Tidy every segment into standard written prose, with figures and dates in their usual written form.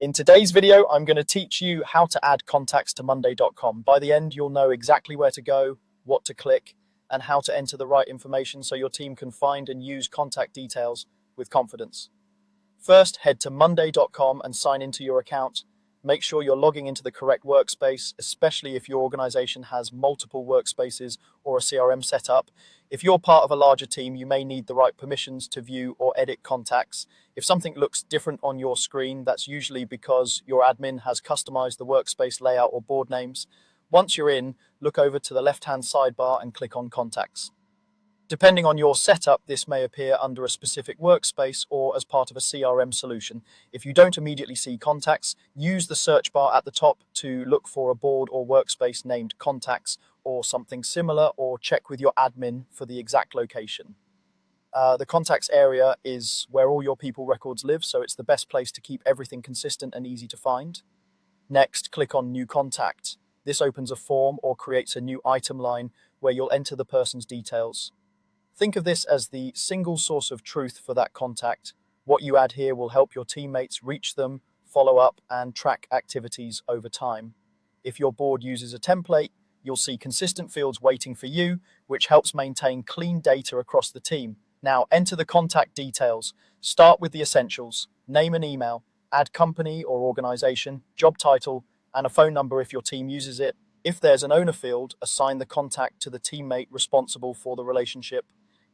In today's video, I'm going to teach you how to add contacts to monday.com. By the end, you'll know exactly where to go, what to click, and how to enter the right information so your team can find and use contact details with confidence. First, head to monday.com and sign into your account. Make sure you're logging into the correct workspace, especially if your organization has multiple workspaces or a CRM setup. If you're part of a larger team, you may need the right permissions to view or edit contacts. If something looks different on your screen, that's usually because your admin has customized the workspace layout or board names. Once you're in, look over to the left-hand sidebar and click on Contacts. Depending on your setup, this may appear under a specific workspace or as part of a CRM solution. If you don't immediately see contacts, use the search bar at the top to look for a board or workspace named Contacts or something similar, or check with your admin for the exact location. The contacts area is where all your people records live, so it's the best place to keep everything consistent and easy to find. Next, click on New Contact. This opens a form or creates a new item line where you'll enter the person's details. Think of this as the single source of truth for that contact. What you add here will help your teammates reach them, follow up, and track activities over time. If your board uses a template, you'll see consistent fields waiting for you, which helps maintain clean data across the team. Now, enter the contact details. Start with the essentials: name and email, add company or organization, job title, and a phone number if your team uses it. If there's an owner field, assign the contact to the teammate responsible for the relationship.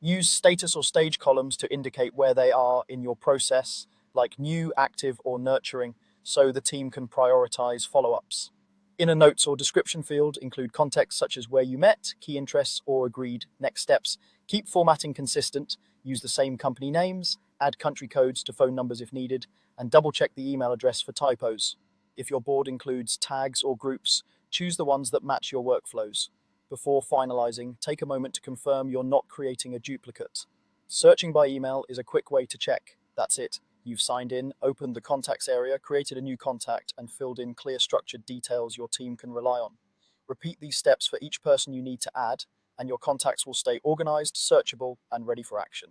Use status or stage columns to indicate where they are in your process, like new, active, or nurturing, so the team can prioritize follow-ups. In a notes or description field, include context such as where you met, key interests, or agreed next steps. Keep formatting consistent, use the same company names, add country codes to phone numbers if needed, and double-check the email address for typos. If your board includes tags or groups, choose the ones that match your workflows. Before finalizing, take a moment to confirm you're not creating a duplicate. Searching by email is a quick way to check. That's it. You've signed in, opened the contacts area, created a new contact, and filled in clear structured details your team can rely on. Repeat these steps for each person you need to add, and your contacts will stay organized, searchable, and ready for action.